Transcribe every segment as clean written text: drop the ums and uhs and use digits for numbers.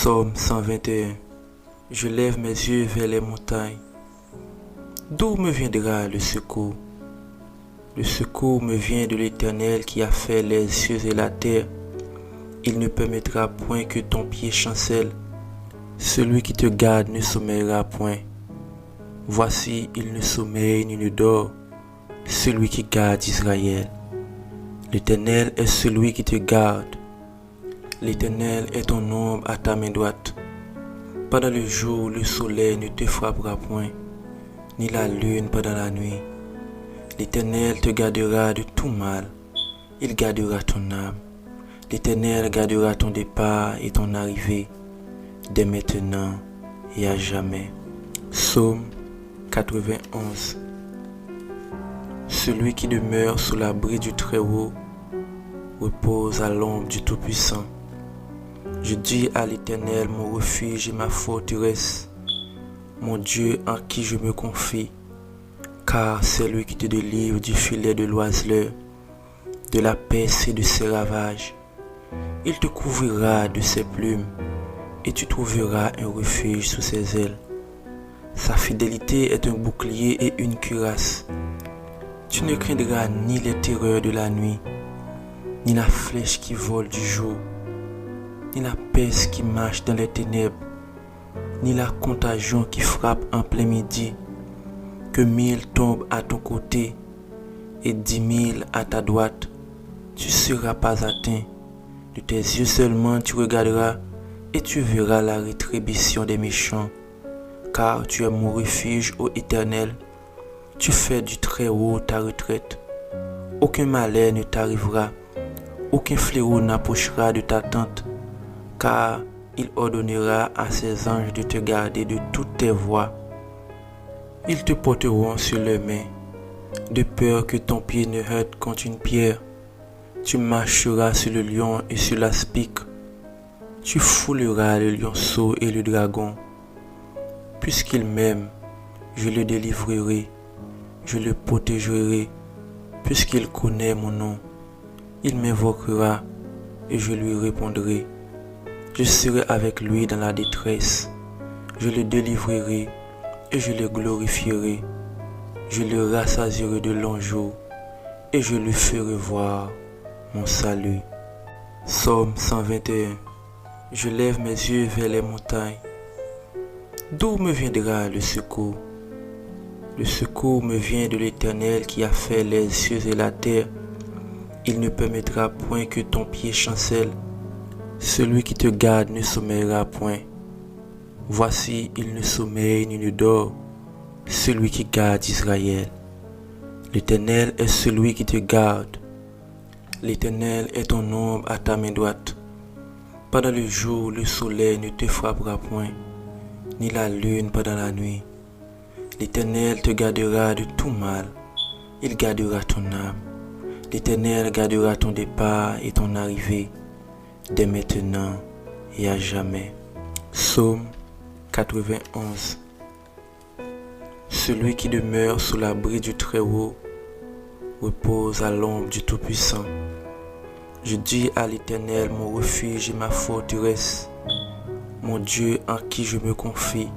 Psaume 121. Je lève mes yeux vers les montagnes. D'où me viendra le secours? Le secours me vient de l'Éternel qui a fait les cieux et la terre. Il ne permettra point que ton pied chancelle. Celui qui te garde ne sommeillera point. Voici, il ne sommeille ni ne dort, celui qui garde Israël. L'Éternel est celui qui te garde. L'Éternel est ton ombre à ta main droite. Pendant le jour, le soleil ne te frappera point, ni la lune pendant la nuit. L'Éternel te gardera de tout mal. Il gardera ton âme. L'Éternel gardera ton départ et ton arrivée, dès maintenant et à jamais. Psaume 91. Celui qui demeure sous l'abri du Très-Haut repose à l'ombre du Tout-Puissant. Je dis à l'Éternel, mon refuge et ma forteresse, mon Dieu en qui je me confie, car c'est lui qui te délivre du filet de l'oiseleur, de la peste et de ses ravages. Il te couvrira de ses plumes, et tu trouveras un refuge sous ses ailes. Sa fidélité est un bouclier et une cuirasse. Tu ne craindras ni les terreurs de la nuit, ni la flèche qui vole du jour, ni la peste qui marche dans les ténèbres, ni la contagion qui frappe en plein midi. Que 1000 tombent à ton côté et 10 000 à ta droite, tu ne seras pas atteint. De tes yeux seulement tu regarderas et tu verras la rétribution des méchants. Car tu es mon refuge, ô Éternel. Tu fais du Très-Haut ta retraite. Aucun malheur ne t'arrivera, aucun fléau n'approchera de ta tente, car il ordonnera à ses anges de te garder de toutes tes voies. Ils te porteront sur leurs mains, de peur que ton pied ne heurte contre une pierre. Tu marcheras sur le lion et sur l'aspic. Tu fouleras le lionceau et le dragon. Puisqu'il m'aime, je le délivrerai, je le protégerai. Puisqu'il connaît mon nom, il m'invoquera et je lui répondrai. Je serai avec lui dans la détresse. Je le délivrerai et je le glorifierai. Je le rassasierai de longs jours et je lui ferai voir mon salut. Psaume 121. Je lève mes yeux vers les montagnes. D'où me viendra le secours? Le secours me vient de l'Éternel qui a fait les cieux et la terre. Il ne permettra point que ton pied chancelle. Celui qui te garde ne sommeillera point. Voici, il ne sommeille ni ne dort, celui qui garde Israël. L'Éternel est celui qui te garde. L'Éternel est ton ombre à ta main droite. Pendant le jour, le soleil ne te frappera point, ni la lune pendant la nuit. L'Éternel te gardera de tout mal. Il gardera ton âme. L'Éternel gardera ton départ et ton arrivée, dès maintenant et à jamais. Psaume 91. Celui qui demeure sous l'abri du Très-Haut repose à l'ombre du Tout-Puissant. Je dis à l'Éternel, mon refuge et ma forteresse, mon Dieu en qui je me confie,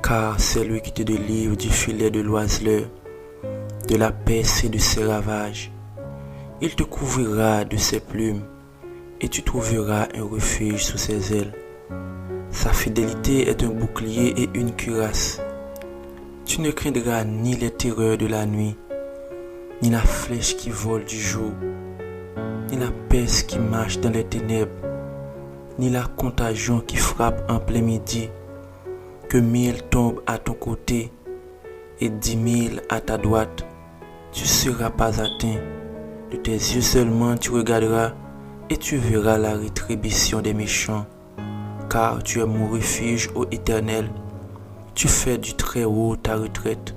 car c'est lui qui te délivre du filet de l'oiseleur, de la peste et de ses ravages. Il te couvrira de ses plumes, et tu trouveras un refuge sous ses ailes. Sa fidélité est un bouclier et une cuirasse. Tu ne craindras ni les terreurs de la nuit, ni la flèche qui vole du jour, ni la peste qui marche dans les ténèbres, ni la contagion qui frappe en plein midi. Que 1000 tombent à ton côté et 10 000 à ta droite, tu ne seras pas atteint. De tes yeux seulement tu regarderas et tu verras la rétribution des méchants. Car tu es mon refuge, ô Éternel. Tu fais du Très-Haut ta retraite.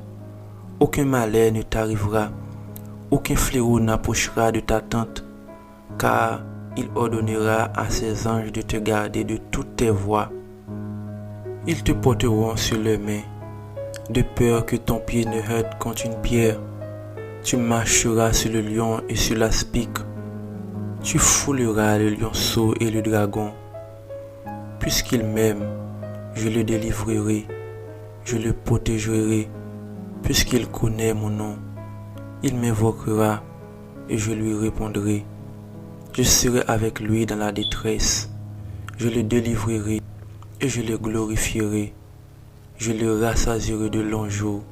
Aucun malheur ne t'arrivera, aucun fléau n'approchera de ta tente, car il ordonnera à ses anges de te garder de toutes tes voies. Ils te porteront sur leurs mains, de peur que ton pied ne heurte contre une pierre. Tu marcheras sur le lion et sur l'aspic. Tu fouleras le lionceau et le dragon. Puisqu'il m'aime, je le délivrerai, je le protégerai. Puisqu'il connaît mon nom, il m'invoquera et je lui répondrai. Je serai avec lui dans la détresse, je le délivrerai et je le glorifierai. Je le rassasierai de longs jours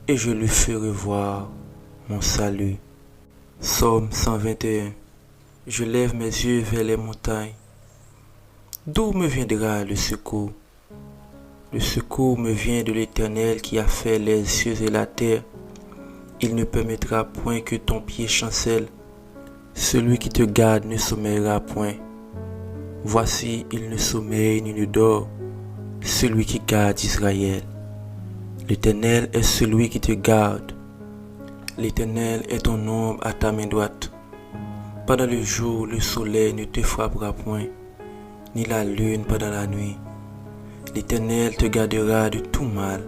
et je lui ferai voir mon salut. Psaume 121. Je lève mes yeux vers les montagnes. D'où me viendra le secours? Le secours me vient de l'Éternel qui a fait les cieux et la terre. Il ne permettra point que ton pied chancelle. Celui qui te garde ne sommeillera point. Voici, il ne sommeille ni ne dort, celui qui garde Israël. L'Éternel est celui qui te garde. L'Éternel est ton ombre à ta main droite. Pendant le jour, le soleil ne te frappera point, ni la lune pendant la nuit. L'Éternel te gardera de tout mal.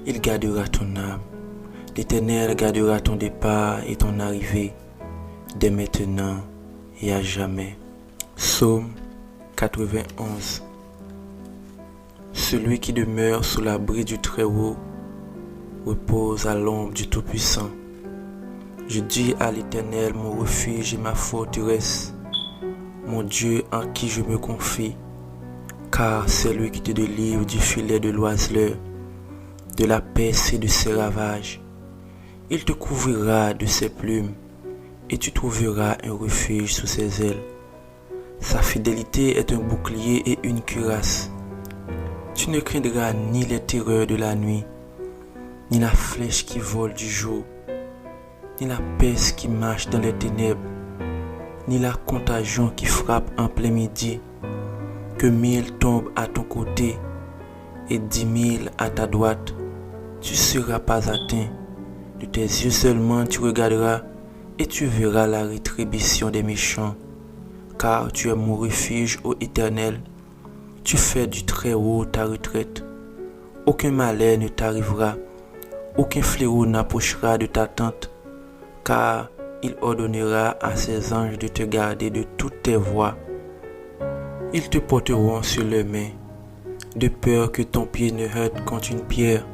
Il gardera ton âme. L'Éternel gardera ton départ et ton arrivée, dès maintenant et à jamais. Psaume 91. Celui qui demeure sous l'abri du Très-Haut repose à l'ombre du Tout-Puissant. Je dis à l'Éternel, mon refuge et ma forteresse, mon Dieu en qui je me confie, car c'est lui qui te délivre du filet de l'oiseleur, de la peste et de ses ravages. Il te couvrira de ses plumes, et tu trouveras un refuge sous ses ailes. Sa fidélité est un bouclier et une cuirasse. Tu ne craindras ni les terreurs de la nuit, ni la flèche qui vole du jour, ni la peste qui marche dans les ténèbres, ni la contagion qui frappe en plein midi. Que 1000 tombent à ton côté et 10 000 à ta droite, tu ne seras pas atteint. De tes yeux seulement tu regarderas et tu verras la rétribution des méchants. Car tu es mon refuge, ô Éternel. Tu fais du Très-Haut ta retraite. Aucun malheur ne t'arrivera, aucun fléau n'approchera de ta tente, car il ordonnera à ses anges de te garder de toutes tes voies. Ils te porteront sur leurs mains, de peur que ton pied ne heurte contre une pierre.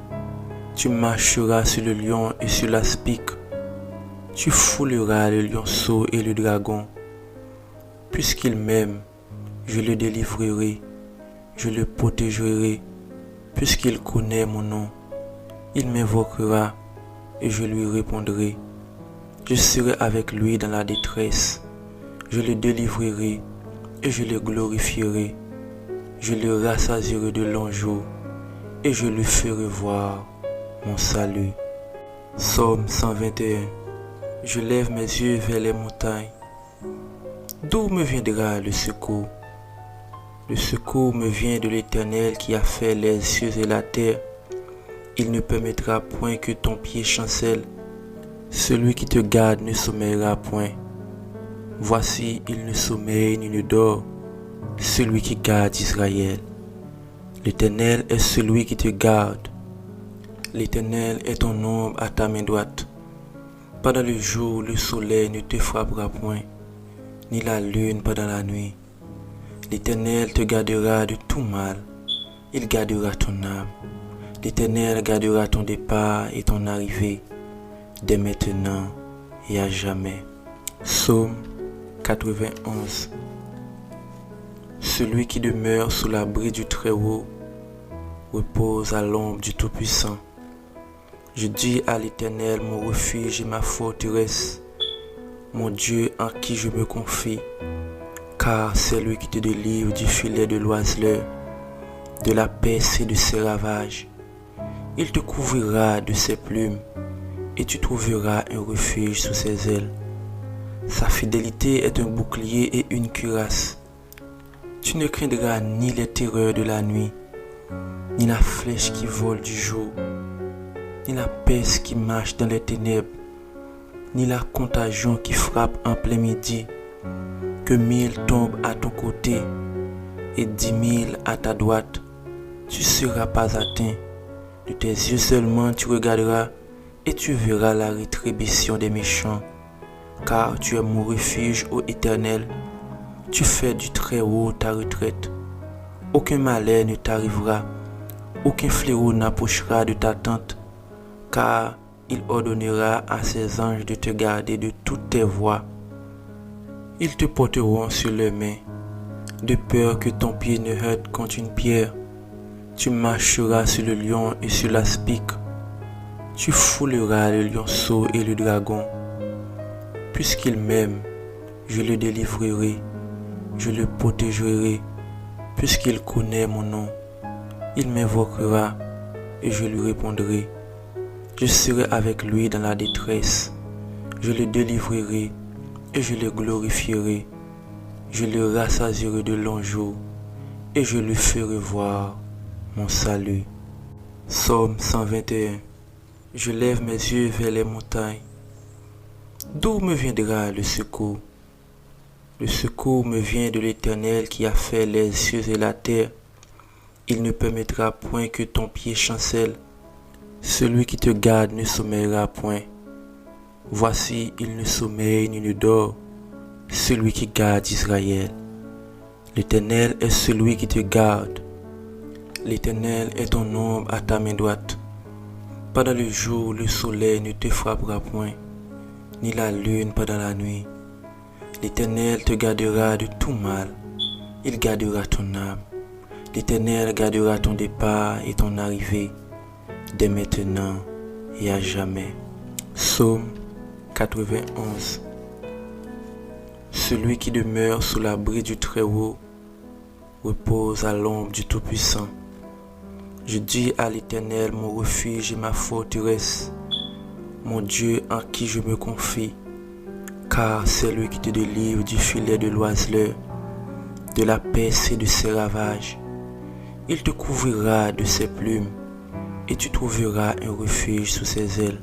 Tu marcheras sur le lion et sur l'aspic. Tu fouleras le lionceau et le dragon. Puisqu'il m'aime, je le délivrerai, je le protégerai. Puisqu'il connaît mon nom, il m'invoquera et je lui répondrai. Je serai avec lui dans la détresse. Je le délivrerai et je le glorifierai. Je le rassasierai de longs jours et je lui ferai voir mon salut. Psaume 121. Je lève mes yeux vers les montagnes. D'où me viendra le secours? Le secours me vient de l'Éternel qui a fait les cieux et la terre. Il ne permettra point que ton pied chancelle. Celui qui te garde ne sommeillera point. Voici, il ne sommeille ni ne dort, celui qui garde Israël. L'Éternel est celui qui te garde. L'Éternel est ton ombre à ta main droite. Pendant le jour, le soleil ne te frappera point, ni la lune pendant la nuit. L'Éternel te gardera de tout mal. Il gardera ton âme. L'Éternel gardera ton départ et ton arrivée, dès maintenant et à jamais. Psaume 91. Celui qui demeure sous l'abri du Très-Haut repose à l'ombre du Tout-Puissant. Je dis à l'Éternel, mon refuge et ma forteresse, mon Dieu en qui je me confie, car c'est lui qui te délivre du filet de l'oiseleur, de la peste et de ses ravages. Il te couvrira de ses plumes, et tu trouveras un refuge sous ses ailes. Sa fidélité est un bouclier et une cuirasse. Tu ne craindras ni les terreurs de la nuit, ni la flèche qui vole du jour, ni la peste qui marche dans les ténèbres, ni la contagion qui frappe en plein midi. Que 1000 tombent à ton côté et 10 000 à ta droite, tu ne seras pas atteint. De tes yeux seulement tu regarderas et tu verras la rétribution des méchants. Car tu es mon refuge, ô Éternel. Tu fais du Très-Haut ta retraite. Aucun malheur ne t'arrivera, aucun fléau n'approchera de ta tente, car il ordonnera à ses anges de te garder de toutes tes voies. Ils te porteront sur leurs mains, de peur que ton pied ne heurte contre une pierre. Tu marcheras sur le lion et sur l'aspic. Tu fouleras le lionceau et le dragon. Puisqu'il m'aime, je le délivrerai, je le protégerai. Puisqu'il connaît mon nom, il m'invoquera et je lui répondrai. Je serai avec lui dans la détresse. Je le délivrerai et je le glorifierai. Je le rassasierai de longs jours et je lui ferai voir mon salut. Psaume 121. Je lève mes yeux vers les montagnes. D'où me viendra le secours? Le secours me vient de l'Éternel qui a fait les cieux et la terre. Il ne permettra point que ton pied chancelle. Celui qui te garde ne sommeillera point. Voici, il ne sommeille ni ne dort, celui qui garde Israël. L'Éternel est celui qui te garde. L'Éternel est ton ombre à ta main droite. Pendant le jour, le soleil ne te frappera point, ni la lune pendant la nuit. L'Éternel te gardera de tout mal. Il gardera ton âme. L'Éternel gardera ton départ et ton arrivée, dès maintenant et à jamais. Psaume 91. Celui qui demeure sous l'abri du Très-Haut repose à l'ombre du Tout-Puissant. Je dis à l'Éternel, mon refuge et ma forteresse, mon Dieu en qui je me confie, car c'est lui qui te délivre du filet de l'oiseleur, de la peste et de ses ravages. Il te couvrira de ses plumes, et tu trouveras un refuge sous ses ailes.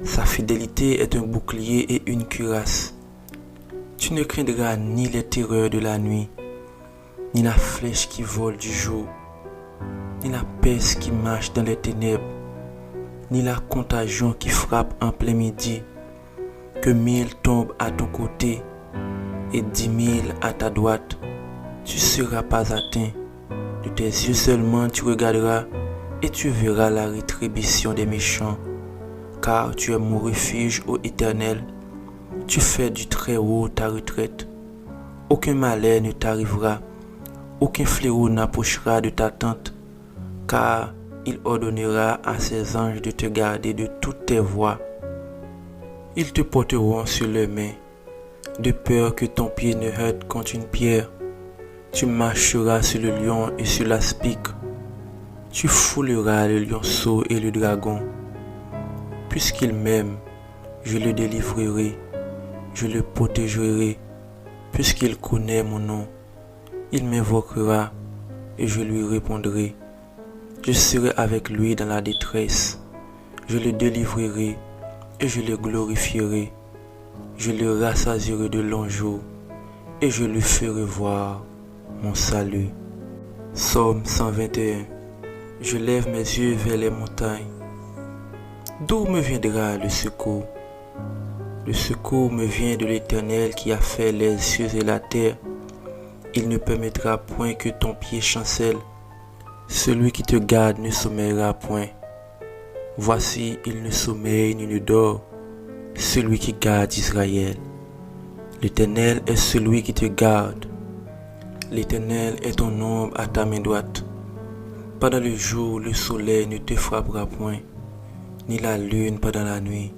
Sa fidélité est un bouclier et une cuirasse. Tu ne craindras ni les terreurs de la nuit, ni la flèche qui vole du jour, ni la peste qui marche dans les ténèbres, ni la contagion qui frappe en plein midi. Que 1000 tombent à ton côté et 10 000 à ta droite, tu ne seras pas atteint. De tes yeux seulement tu regarderas et tu verras la rétribution des méchants. Car tu es mon refuge, ô Éternel. Tu fais du Très-Haut ta retraite. Aucun malheur ne t'arrivera, aucun fléau n'approchera de ta tente, car il ordonnera à ses anges de te garder de toutes tes voies. Ils te porteront sur leurs mains, de peur que ton pied ne heurte contre une pierre. Tu marcheras sur le lion et sur l'aspic. Tu fouleras le lionceau et le dragon. Puisqu'il m'aime, je le délivrerai, je le protégerai. Puisqu'il connaît mon nom, il m'invoquera et je lui répondrai. Je serai avec lui dans la détresse. Je le délivrerai et je le glorifierai. Je le rassasierai de longs jours et je lui ferai voir mon salut. Psaume 121. Je lève mes yeux vers les montagnes. D'où me viendra le secours? Le secours me vient de l'Éternel qui a fait les cieux et la terre. Il ne permettra point que ton pied chancelle. Celui qui te garde ne sommeillera point. Voici, il ne sommeille ni ne dort, celui qui garde Israël. L'Éternel est celui qui te garde. L'Éternel est ton ombre à ta main droite. Pendant le jour, le soleil ne te frappera point, ni la lune pendant la nuit.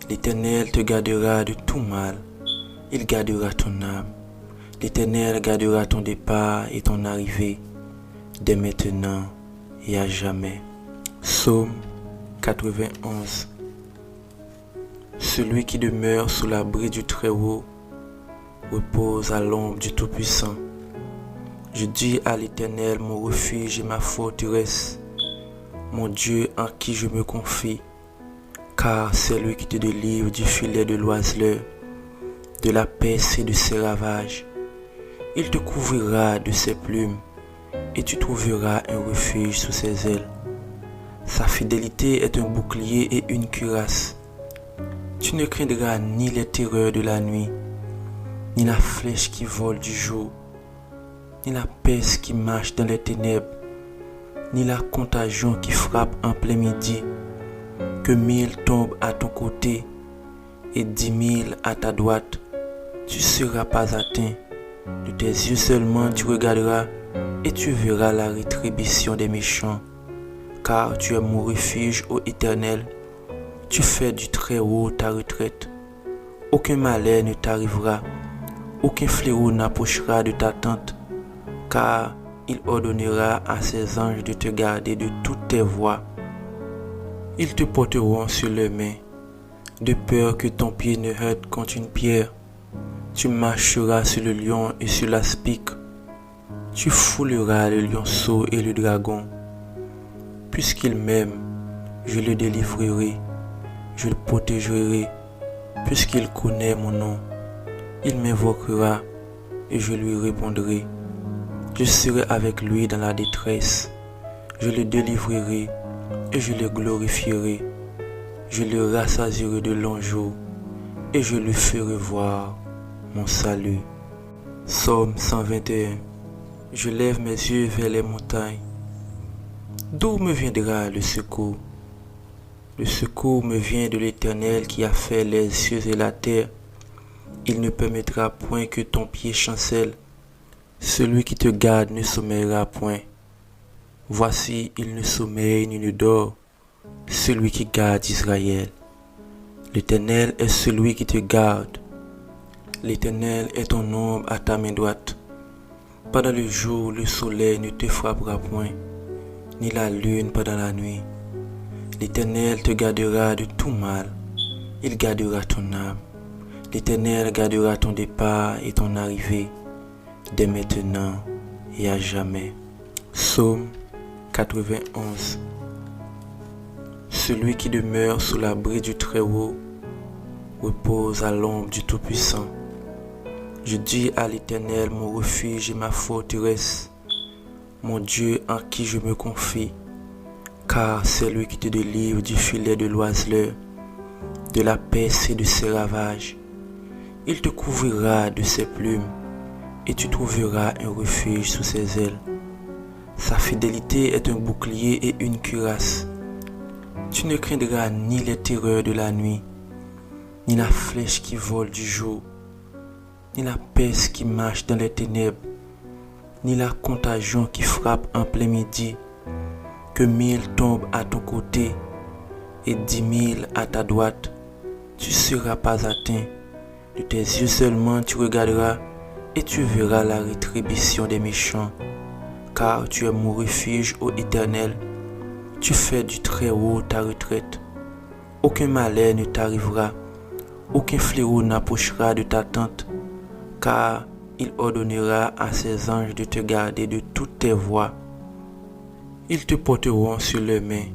L'Éternel te gardera de tout mal. Il gardera ton âme. L'Éternel gardera ton départ et ton arrivée, dès maintenant et à jamais. Psaume 91. Celui qui demeure sous l'abri du Très-Haut repose à l'ombre du Tout-Puissant. Je dis à l'Éternel, mon refuge et ma forteresse, mon Dieu en qui je me confie, car c'est lui qui te délivre du filet de l'oiseleur, de la peste et de ses ravages. Il te couvrira de ses plumes, et tu trouveras un refuge sous ses ailes. Sa fidélité est un bouclier et une cuirasse. Tu ne craindras ni les terreurs de la nuit, ni la flèche qui vole du jour, ni la peste qui marche dans les ténèbres, ni la contagion qui frappe en plein midi. Que 1000 tombent à ton côté et 10 000 à ta droite, tu ne seras pas atteint. De tes yeux seulement tu regarderas et tu verras la rétribution des méchants. Car tu es mon refuge, ô Éternel. Tu fais du Très-Haut ta retraite. Aucun malheur ne t'arrivera, aucun fléau n'approchera de ta tente, car il ordonnera à ses anges de te garder de toutes tes voies. Ils te porteront sur leurs mains, de peur que ton pied ne heurte contre une pierre. Tu marcheras sur le lion et sur l'aspic. Tu fouleras le lionceau et le dragon. Puisqu'il m'aime, je le délivrerai, je le protégerai. Puisqu'il connaît mon nom, il m'invoquera et je lui répondrai. Je serai avec lui dans la détresse. Je le délivrerai et je le glorifierai. Je le rassasierai de longs jours et je lui ferai voir mon salut. Psaume 121. Je lève mes yeux vers les montagnes. D'où me viendra le secours? Le secours me vient de l'Éternel qui a fait les cieux et la terre. Il ne permettra point que ton pied chancelle. Celui qui te garde ne sommeillera point. Voici, il ne sommeille ni ne dort, celui qui garde Israël. L'Éternel est celui qui te garde. L'Éternel est ton ombre à ta main droite. Pendant le jour, le soleil ne te frappera point, ni la lune pendant la nuit. L'Éternel te gardera de tout mal. Il gardera ton âme. L'Éternel gardera ton départ et ton arrivée, dès maintenant et à jamais. Psaume 91. Celui qui demeure sous l'abri du Très-Haut repose à l'ombre du Tout-Puissant. Je dis à l'Éternel, mon refuge et ma forteresse, mon Dieu en qui je me confie, car c'est lui qui te délivre du filet de l'oiseleur, de la peste et de ses ravages. Il te couvrira de ses plumes, et tu trouveras un refuge sous ses ailes. Sa fidélité est un bouclier et une cuirasse. Tu ne craindras ni les terreurs de la nuit, ni la flèche qui vole du jour, ni la peste qui marche dans les ténèbres, ni la contagion qui frappe en plein midi. Que 1000 tombent à ton côté et 10 000 à ta droite, tu ne seras pas atteint. De tes yeux seulement tu regarderas et tu verras la rétribution des méchants. Car tu es mon refuge, ô Éternel. Tu fais du Très-Haut ta retraite. Aucun malheur ne t'arrivera, aucun fléau n'approchera de ta tente, car il ordonnera à ses anges de te garder de toutes tes voies. Ils te porteront sur leurs mains,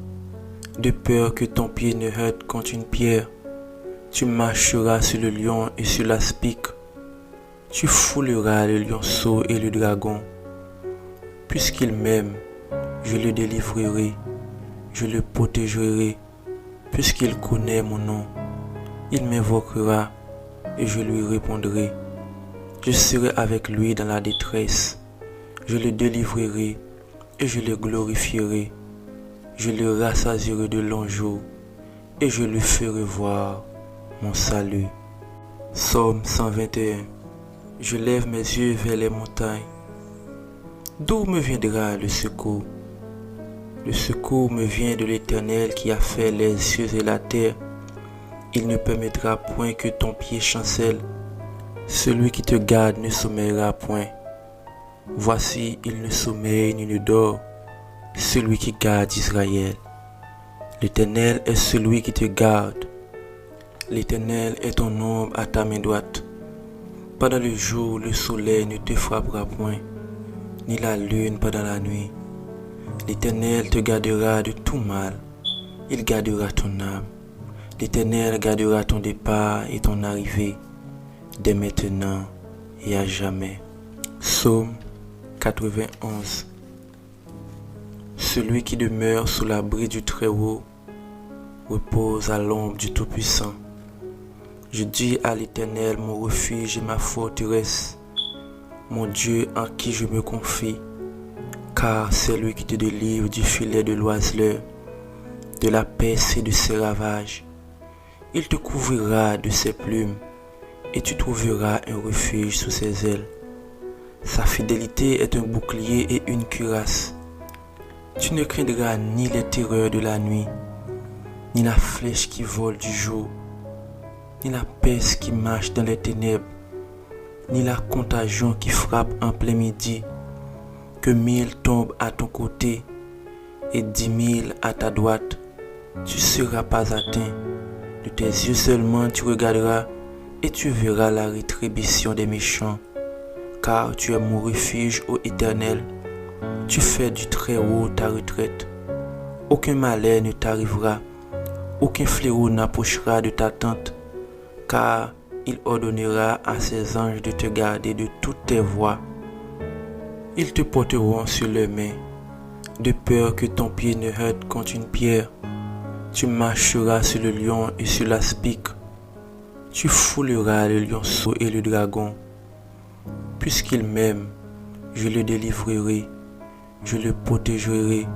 de peur que ton pied ne heurte contre une pierre. Tu marcheras sur le lion et sur l'aspic. Tu fouleras le lionceau et le dragon. Puisqu'il m'aime, je le délivrerai, je le protégerai. Puisqu'il connaît mon nom, il m'invoquera et je lui répondrai. Je serai avec lui dans la détresse. Je le délivrerai et je le glorifierai. Je le rassasierai de longs jours et je lui ferai voir mon salut. Psaume 121. Je lève mes yeux vers les montagnes. D'où me viendra le secours? Le secours me vient de l'Éternel qui a fait les cieux et la terre. Il ne permettra point que ton pied chancelle. Celui qui te garde ne sommeillera point. Voici, il ne sommeille ni ne dort, celui qui garde Israël. L'Éternel est celui qui te garde. L'Éternel est ton ombre à ta main droite. Pendant le jour, le soleil ne te frappera point, ni la lune pendant la nuit. L'Éternel te gardera de tout mal. Il gardera ton âme. L'Éternel gardera ton départ et ton arrivée, dès maintenant et à jamais. Psaume 91. Celui qui demeure sous l'abri du Très-Haut repose à l'ombre du Tout-Puissant. Je dis à l'Éternel, mon refuge et ma forteresse, mon Dieu en qui je me confie, car c'est lui qui te délivre du filet de l'oiseleur, de la peste et de ses ravages. Il te couvrira de ses plumes, et tu trouveras un refuge sous ses ailes. Sa fidélité est un bouclier et une cuirasse. Tu ne craindras ni les terreurs de la nuit, ni la flèche qui vole du jour, ni la peste qui marche dans les ténèbres, ni la contagion qui frappe en plein midi. Que 1000 tombent à ton côté et 10 000 à ta droite, tu ne seras pas atteint. De tes yeux seulement tu regarderas et tu verras la rétribution des méchants. Car tu es mon refuge, ô Éternel. Tu fais du Très-Haut ta retraite. Aucun malheur ne t'arrivera, aucun fléau n'approchera de ta tente, car il ordonnera à ses anges de te garder de toutes tes voies. Ils te porteront sur leurs mains, de peur que ton pied ne heurte contre une pierre. Tu marcheras sur le lion et sur l'aspic. Tu fouleras le lionceau et le dragon. Puisqu'il m'aime, je le délivrerai, je le protégerai.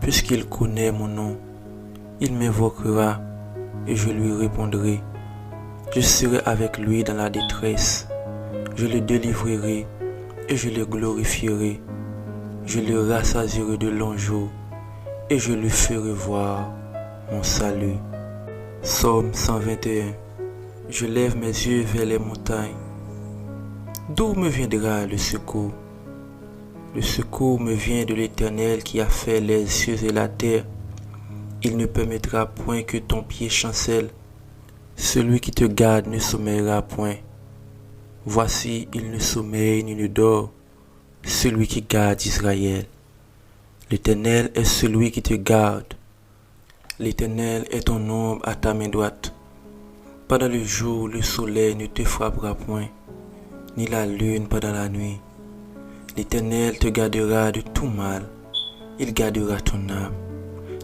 Puisqu'il connaît mon nom, il m'invoquera et je lui répondrai. Je serai avec lui dans la détresse. Je le délivrerai et je le glorifierai. Je le rassasierai de longs jours et je lui ferai voir mon salut. Psaume 121. Je lève mes yeux vers les montagnes. D'où me viendra le secours? Le secours me vient de l'Éternel qui a fait les cieux et la terre. Il ne permettra point que ton pied chancelle. Celui qui te garde ne sommeillera point. Voici, il ne sommeille ni ne dort, celui qui garde Israël. L'Éternel est celui qui te garde. L'Éternel est ton ombre à ta main droite. Pendant le jour, le soleil ne te frappera point, ni la lune pendant la nuit. L'Éternel te gardera de tout mal. Il gardera ton âme.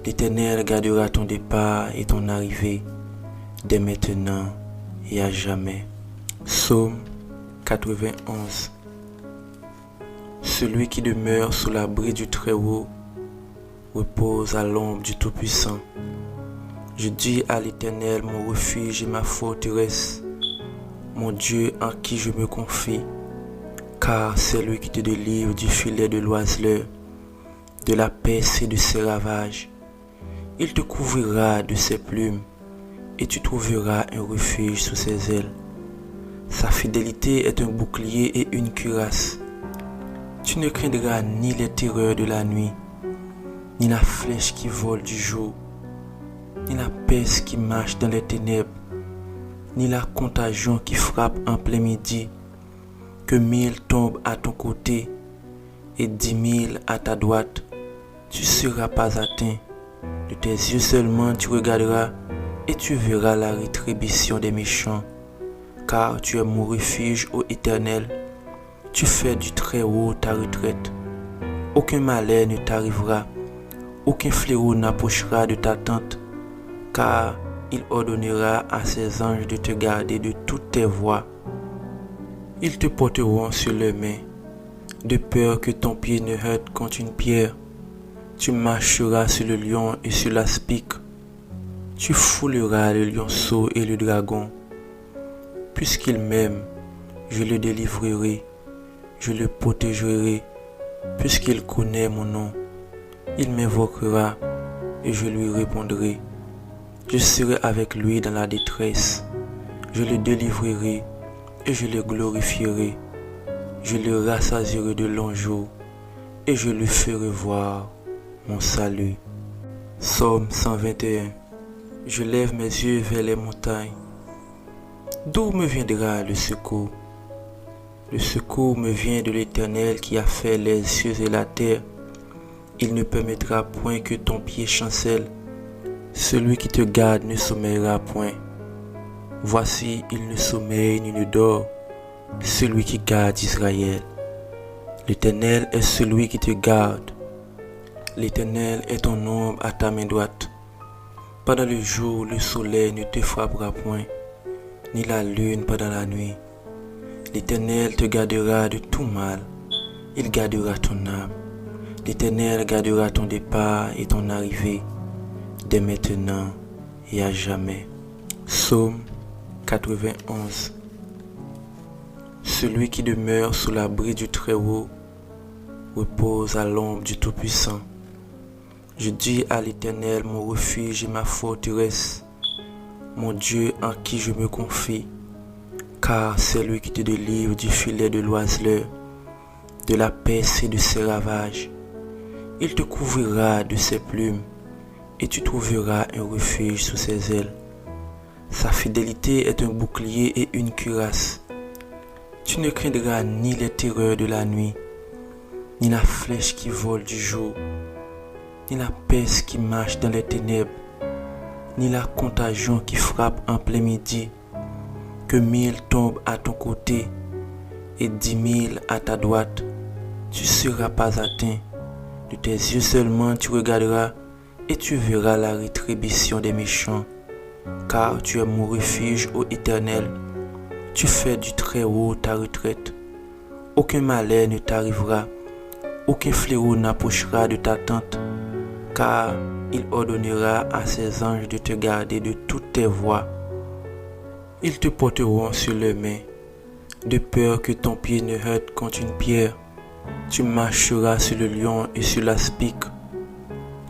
L'Éternel gardera ton départ et ton arrivée, dès maintenant et à jamais. Psaume 91. Celui qui demeure sous l'abri du Très-Haut repose à l'ombre du Tout-Puissant. Je dis à l'Éternel, mon refuge et ma forteresse, mon Dieu en qui je me confie, car c'est lui qui te délivre du filet de l'oiseleur, de la peste et de ses ravages. Il te couvrira de ses plumes, et tu trouveras un refuge sous ses ailes. Sa fidélité est un bouclier et une cuirasse. Tu ne craindras ni les terreurs de la nuit, ni la flèche qui vole du jour, ni la peste qui marche dans les ténèbres, ni la contagion qui frappe en plein midi. Que 1000 tombent à ton côté et 10 000 à ta droite, tu ne seras pas atteint. De tes yeux seulement tu regarderas et tu verras la rétribution des méchants. Car tu es mon refuge, ô Éternel. Tu fais du Très-Haut ta retraite. Aucun malheur ne t'arrivera, aucun fléau n'approchera de ta tente, car il ordonnera à ses anges de te garder de toutes tes voies. Ils te porteront sur leurs mains, de peur que ton pied ne heurte contre une pierre. Tu marcheras sur le lion et sur l'aspic. Tu fouleras le lionceau et le dragon. Puisqu'il m'aime, je le délivrerai, je le protégerai. Puisqu'il connaît mon nom, il m'invoquera et je lui répondrai. Je serai avec lui dans la détresse. Je le délivrerai et je le glorifierai. Je le rassasierai de longs jours et je lui ferai voir mon salut. Psaume 121. Je lève mes yeux vers les montagnes. D'où me viendra le secours? Le secours me vient de l'Éternel qui a fait les cieux et la terre. Il ne permettra point que ton pied chancelle. Celui qui te garde ne sommeillera point. Voici, il ne sommeille ni ne dort, celui qui garde Israël. L'Éternel est celui qui te garde. L'Éternel est ton ombre à ta main droite. Pendant le jour, le soleil ne te frappera point, ni la lune pendant la nuit. L'Éternel te gardera de tout mal. Il gardera ton âme. L'Éternel gardera ton départ et ton arrivée, dès maintenant et à jamais. Psaume 91. Celui qui demeure sous l'abri du Très-Haut repose à l'ombre du Tout-Puissant. Je dis à l'Éternel, mon refuge et ma forteresse, mon Dieu en qui je me confie, car c'est lui qui te délivre du filet de l'oiseleur, de la peste et de ses ravages. Il te couvrira de ses plumes, et tu trouveras un refuge sous ses ailes. Sa fidélité est un bouclier et une cuirasse. Tu ne craindras ni les terreurs de la nuit, ni la flèche qui vole du jour, ni la peste qui marche dans les ténèbres, ni la contagion qui frappe en plein midi. Que 1000 tombent à ton côté et 10 000 à ta droite, tu ne seras pas atteint. De tes yeux seulement tu regarderas et tu verras la rétribution des méchants. Car tu es mon refuge, ô Éternel. Tu fais du Très-Haut ta retraite. Aucun malheur ne t'arrivera, aucun fléau n'approchera de ta tente, car il ordonnera à ses anges de te garder de toutes tes voies. Ils te porteront sur leurs mains, de peur que ton pied ne heurte contre une pierre. Tu marcheras sur le lion et sur l'aspic.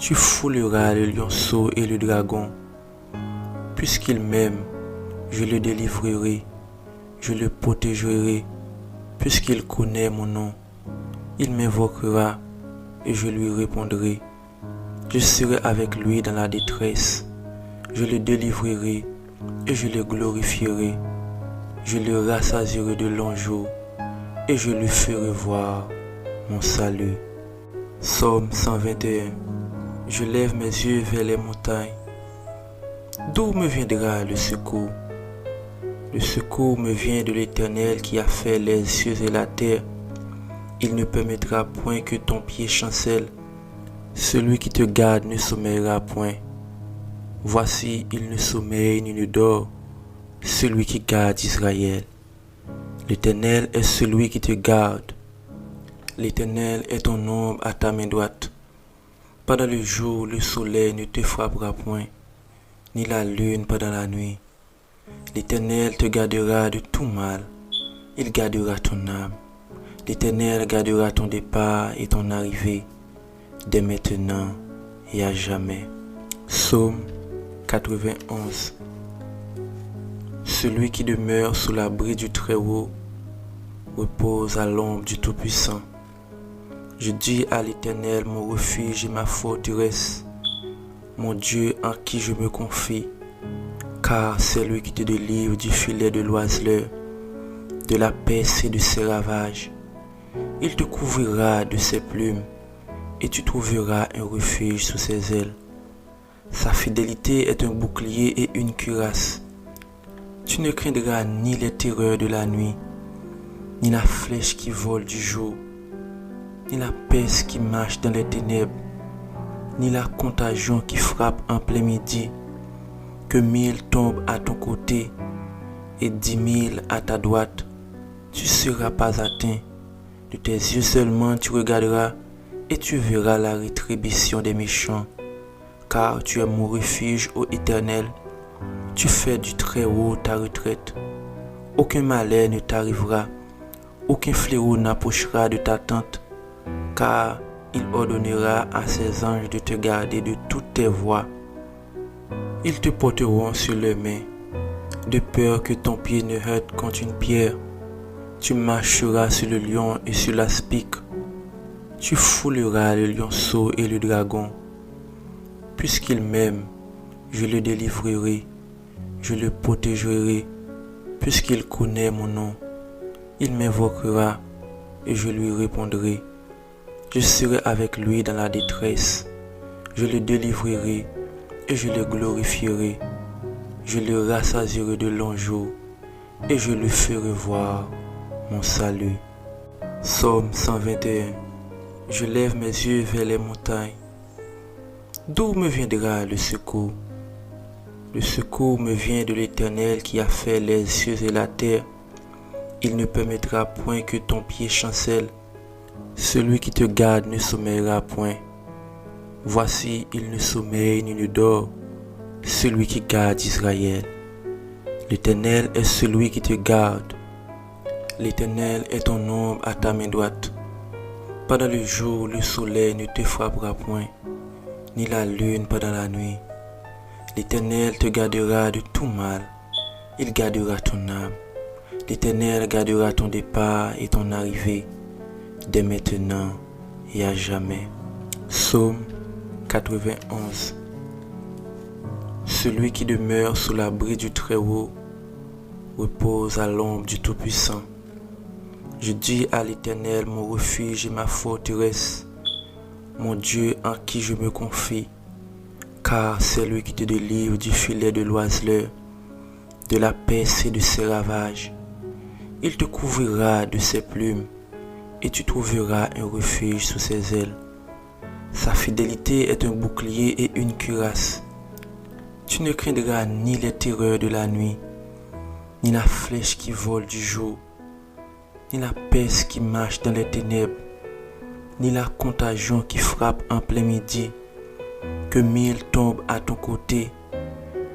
Tu fouleras le lionceau et le dragon. Puisqu'il m'aime, je le délivrerai, je le protégerai. Puisqu'il connaît mon nom, il m'invoquera et je lui répondrai. Je serai avec lui dans la détresse. Je le délivrerai et je le glorifierai. Je le rassasierai de longs jours et je lui ferai voir mon salut. Psaume 121. Je lève mes yeux vers les montagnes. D'où me viendra le secours? Le secours me vient de l'Éternel qui a fait les cieux et la terre. Il ne permettra point que ton pied chancelle. Celui qui te garde ne sommeillera point. Voici, il ne sommeille ni ne dort, celui qui garde Israël. L'Éternel est celui qui te garde. L'Éternel est ton ombre à ta main droite. Pendant le jour, le soleil ne te frappera point, ni la lune pendant la nuit. L'Éternel te gardera de tout mal. Il gardera ton âme. L'Éternel gardera ton départ et ton arrivée, dès maintenant et à jamais. Psaume 91. Celui qui demeure sous l'abri du Très-Haut repose à l'ombre du Tout-Puissant. Je dis à l'Éternel, mon refuge et ma forteresse, mon Dieu en qui je me confie, car c'est lui qui te délivre du filet de l'oiseleur, de la peste et de ses ravages. Il te couvrira de ses plumes, et tu trouveras un refuge sous ses ailes. Sa fidélité est un bouclier et une cuirasse. Tu ne craindras ni les terreurs de la nuit, ni la flèche qui vole du jour, ni la peste qui marche dans les ténèbres, ni la contagion qui frappe en plein midi. Que 1000 tombent à ton côté et 10 000 à ta droite, tu ne seras pas atteint. De tes yeux seulement tu regarderas et tu verras la rétribution des méchants. Car tu es mon refuge, ô Éternel. Tu fais du Très-Haut ta retraite. Aucun malheur ne t'arrivera, aucun fléau n'approchera de ta tente, car il ordonnera à ses anges de te garder de toutes tes voies. Ils te porteront sur leurs mains, de peur que ton pied ne heurte contre une pierre. Tu marcheras sur le lion et sur l'aspic. Tu fouleras le lionceau et le dragon. Puisqu'il m'aime, je le délivrerai, je le protégerai. Puisqu'il connaît mon nom, il m'invoquera et je lui répondrai. Je serai avec lui dans la détresse. Je le délivrerai et je le glorifierai. Je le rassasierai de longs jours et je lui ferai voir mon salut. Psaume 121. Je lève mes yeux vers les montagnes. D'où me viendra le secours? Le secours me vient de l'Éternel qui a fait les cieux et la terre. il ne permettra point que ton pied chancelle. Celui qui te garde ne sommeillera point. Voici, il ne sommeille ni ne dort, celui qui garde Israël. L'Éternel est celui qui te garde. L'Éternel est ton ombre à ta main droite. Pendant le jour, le soleil ne te frappera point, ni la lune pendant la nuit. L'Éternel te gardera de tout mal. Il gardera ton âme. L'Éternel gardera ton départ et ton arrivée, dès maintenant et à jamais. Psaume 91. Celui qui demeure sous l'abri du Très-Haut repose à l'ombre du Tout-Puissant. Je dis à l'Éternel, mon refuge et ma forteresse, mon Dieu en qui je me confie, car c'est lui qui te délivre du filet de l'oiseleur, de la peste et de ses ravages. Il te couvrira de ses plumes, et tu trouveras un refuge sous ses ailes. Sa fidélité est un bouclier et une cuirasse. Tu ne craindras ni les terreurs de la nuit, ni la flèche qui vole du jour, ni la peste qui marche dans les ténèbres, ni la contagion qui frappe en plein midi. Que 1000 tombent à ton côté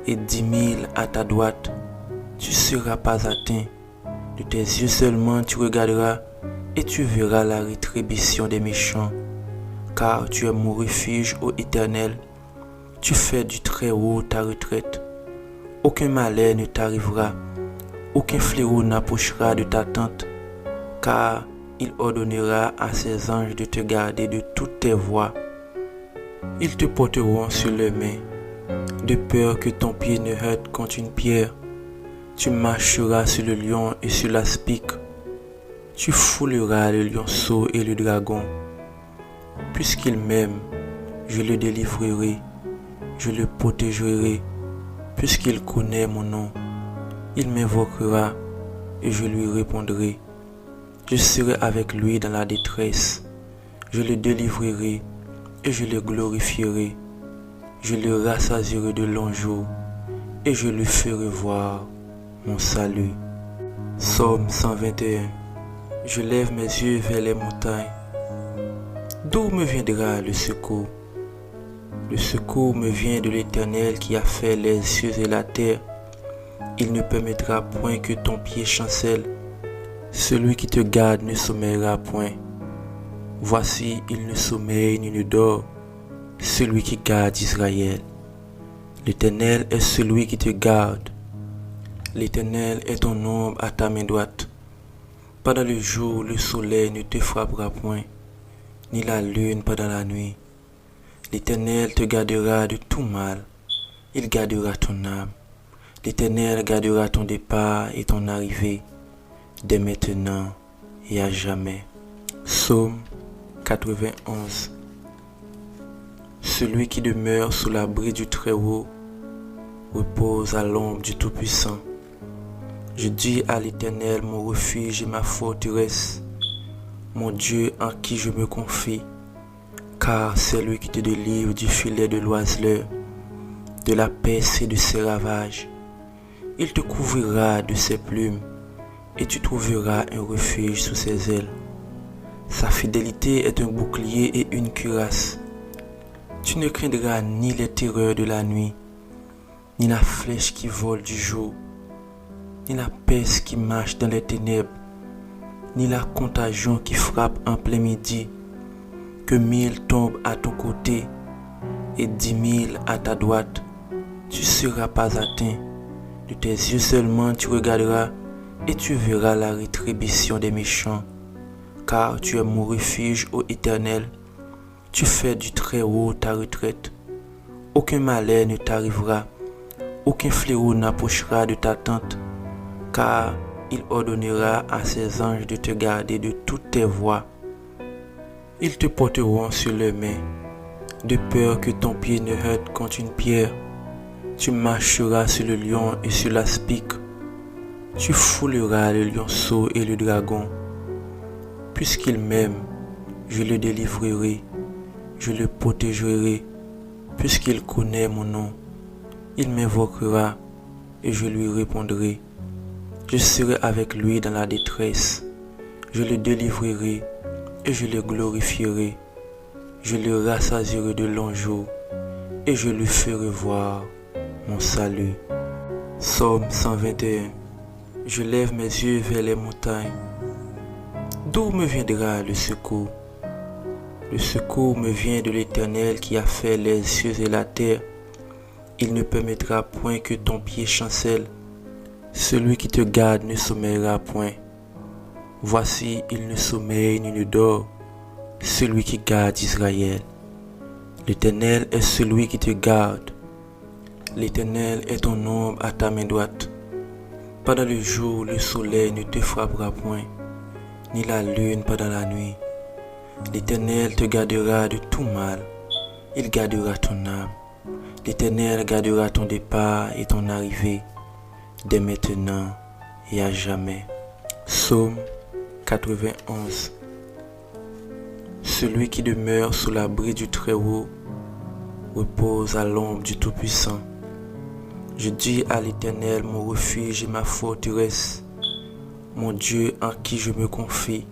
et 10 000 à ta droite, tu ne seras pas atteint. De tes yeux seulement tu regarderas et tu verras la rétribution des méchants. Car tu es mon refuge, ô Éternel. Tu fais du Très-Haut ta retraite. Aucun malheur ne t'arrivera, aucun fléau n'approchera de ta tente, car il ordonnera à ses anges de te garder de toutes tes voies. Ils te porteront sur leurs mains, de peur que ton pied ne heurte contre une pierre. Tu marcheras sur le lion et sur l'aspic. Tu fouleras le lionceau et le dragon. Puisqu'il m'aime, je le délivrerai, je le protégerai. Puisqu'il connaît mon nom, il m'invoquera et je lui répondrai. Je serai avec lui dans la détresse. Je le délivrerai et je le glorifierai. Je le rassasierai de longs jours et je lui ferai voir mon salut. Psaume 121. Je lève mes yeux vers les montagnes. D'où me viendra le secours? Le secours me vient de l'Éternel qui a fait les cieux et la terre. Il ne permettra point que ton pied chancelle. Celui qui te garde ne sommeillera point. Voici, il ne sommeille ni ne dort, celui qui garde Israël. L'Éternel est celui qui te garde. L'Éternel est ton ombre à ta main droite. Pendant le jour, le soleil ne te frappera point, ni la lune pendant la nuit. L'Éternel te gardera de tout mal. Il gardera ton âme. L'Éternel gardera ton départ et ton arrivée, dès maintenant et à jamais. Psaume 91. Celui qui demeure sous l'abri du Très-Haut repose à l'ombre du Tout-Puissant. Je dis à l'Éternel, mon refuge et ma forteresse, mon Dieu en qui je me confie, car c'est lui qui te délivre du filet de l'oiseleur, de la peste et de ses ravages. Il te couvrira de ses plumes, et tu trouveras un refuge sous ses ailes. Sa fidélité est un bouclier et une cuirasse. Tu ne craindras ni les terreurs de la nuit, ni la flèche qui vole du jour, ni la peste qui marche dans les ténèbres, ni la contagion qui frappe en plein midi. Que 1000 tombent à ton côté et 10 000 à ta droite, tu ne seras pas atteint. De tes yeux seulement tu regarderas et tu verras la rétribution des méchants. Car tu es mon refuge, ô Éternel. Tu fais du Très-Haut ta retraite. Aucun malheur ne t'arrivera, aucun fléau n'approchera de ta tente, car il ordonnera à ses anges de te garder de toutes tes voies. Ils te porteront sur leurs mains, de peur que ton pied ne heurte contre une pierre. Tu marcheras sur le lion et sur l'aspic. Tu fouleras le lionceau et le dragon. Puisqu'il m'aime, je le délivrerai, je le protégerai. Puisqu'il connaît mon nom, il m'invoquera et je lui répondrai. Je serai avec lui dans la détresse. Je le délivrerai et je le glorifierai. Je le rassasierai de longs jours et je lui ferai voir mon salut. Psaume 121. Je lève mes yeux vers les montagnes. D'où me viendra le secours? Le secours me vient de l'Éternel qui a fait les cieux et la terre. Il ne permettra point que ton pied chancelle. Celui qui te garde ne sommeillera point. Voici, il ne sommeille ni ne dort, celui qui garde Israël. L'Éternel est celui qui te garde. L'Éternel est ton ombre à ta main droite. Pendant le jour, le soleil ne te frappera point, ni la lune pendant la nuit. L'Éternel te gardera de tout mal. Il gardera ton âme. L'Éternel gardera ton départ et ton arrivée, dès maintenant et à jamais. Psaume 91. Celui qui demeure sous l'abri du Très-Haut repose à l'ombre du Tout-Puissant. Je dis à l'Éternel, mon refuge et ma forteresse, mon Dieu en qui je me confie,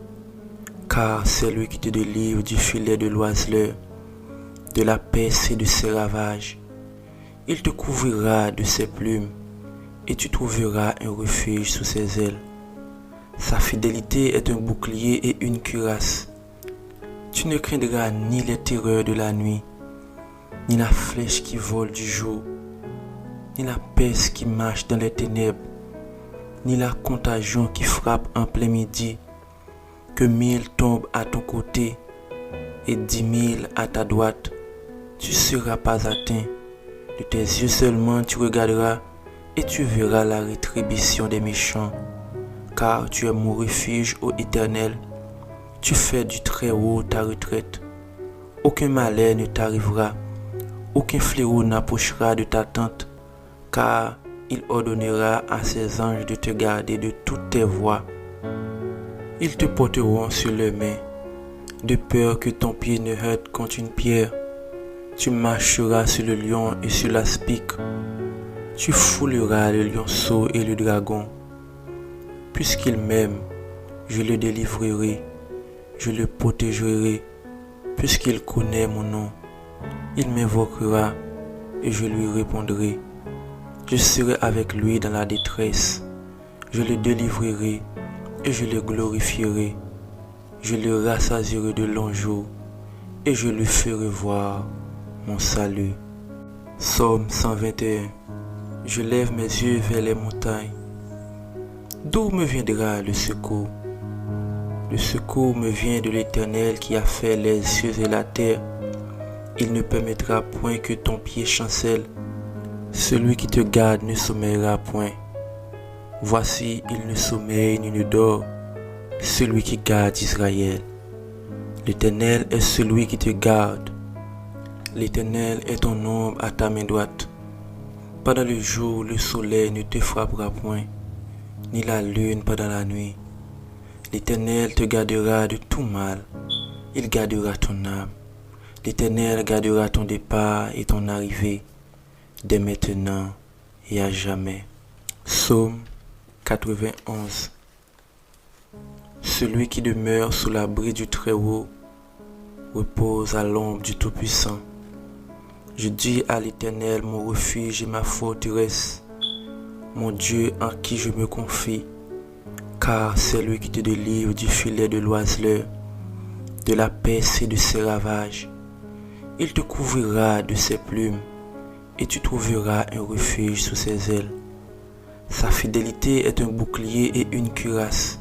car c'est lui qui te délivre du filet de l'oiseleur, de la peste et de ses ravages. Il te couvrira de ses plumes, et tu trouveras un refuge sous ses ailes. Sa fidélité est un bouclier et une cuirasse. Tu ne craindras ni les terreurs de la nuit, ni la flèche qui vole du jour, ni la peste qui marche dans les ténèbres, ni la contagion qui frappe en plein midi. Que 1000 tombent à ton côté et 10 000 à ta droite, tu ne seras pas atteint. De tes yeux seulement tu regarderas et tu verras la rétribution des méchants. Car tu es mon refuge, ô Éternel. Tu fais du Très-Haut ta retraite. Aucun malheur ne t'arrivera, aucun fléau n'approchera de ta tente, car il ordonnera à ses anges de te garder de toutes tes voies. Ils te porteront sur leurs mains, de peur que ton pied ne heurte contre une pierre. Tu marcheras sur le lion et sur l'aspic. Tu fouleras le lionceau et le dragon. Puisqu'il m'aime, je le délivrerai, je le protégerai. Puisqu'il connaît mon nom, il m'invoquera et je lui répondrai. Je serai avec lui dans la détresse. Je le délivrerai et je le glorifierai. Je le rassasierai de longs jours et je lui ferai voir mon salut. Psaume 121. Je lève mes yeux vers les montagnes. D'où me viendra le secours? Le secours me vient de l'Éternel qui a fait les cieux et la terre. Il ne permettra point que ton pied chancelle. Celui qui te garde ne sommeillera point. Voici, il ne sommeille ni ne dort, celui qui garde Israël. L'Éternel est celui qui te garde. L'Éternel est ton ombre à ta main droite. Pendant le jour, le soleil ne te frappera point, ni la lune pendant la nuit. L'Éternel te gardera de tout mal. Il gardera ton âme. L'Éternel gardera ton départ et ton arrivée, dès maintenant et à jamais. Psaume 91. Celui qui demeure sous l'abri du Très-Haut repose à l'ombre du Tout-Puissant. Je dis à l'Éternel, mon refuge et ma forteresse, mon Dieu en qui je me confie, car c'est lui qui te délivre du filet de l'oiseleur, de la peste et de ses ravages. Il te couvrira de ses plumes, et tu trouveras un refuge sous ses ailes. Sa fidélité est un bouclier et une cuirasse.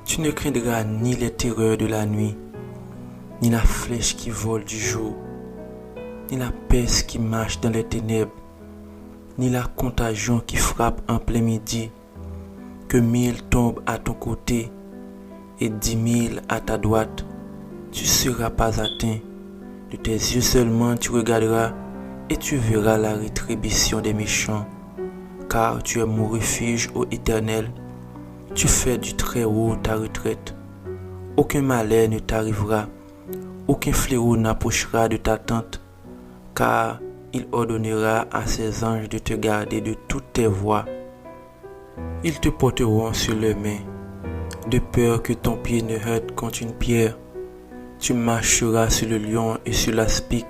Tu ne craindras ni les terreurs de la nuit, ni la flèche qui vole du jour, ni la peste qui marche dans les ténèbres, ni la contagion qui frappe en plein midi. Que 1000 tombent à ton côté et 10 000 à ta droite, tu ne seras pas atteint. De tes yeux seulement tu regarderas et tu verras la rétribution des méchants. Car tu es mon refuge, ô Éternel. Tu fais du Très-Haut ta retraite. Aucun malheur ne t'arrivera, aucun fléau n'approchera de ta tente, car il ordonnera à ses anges de te garder de toutes tes voies. Ils te porteront sur leurs mains, de peur que ton pied ne heurte contre une pierre. Tu marcheras sur le lion et sur l'aspic.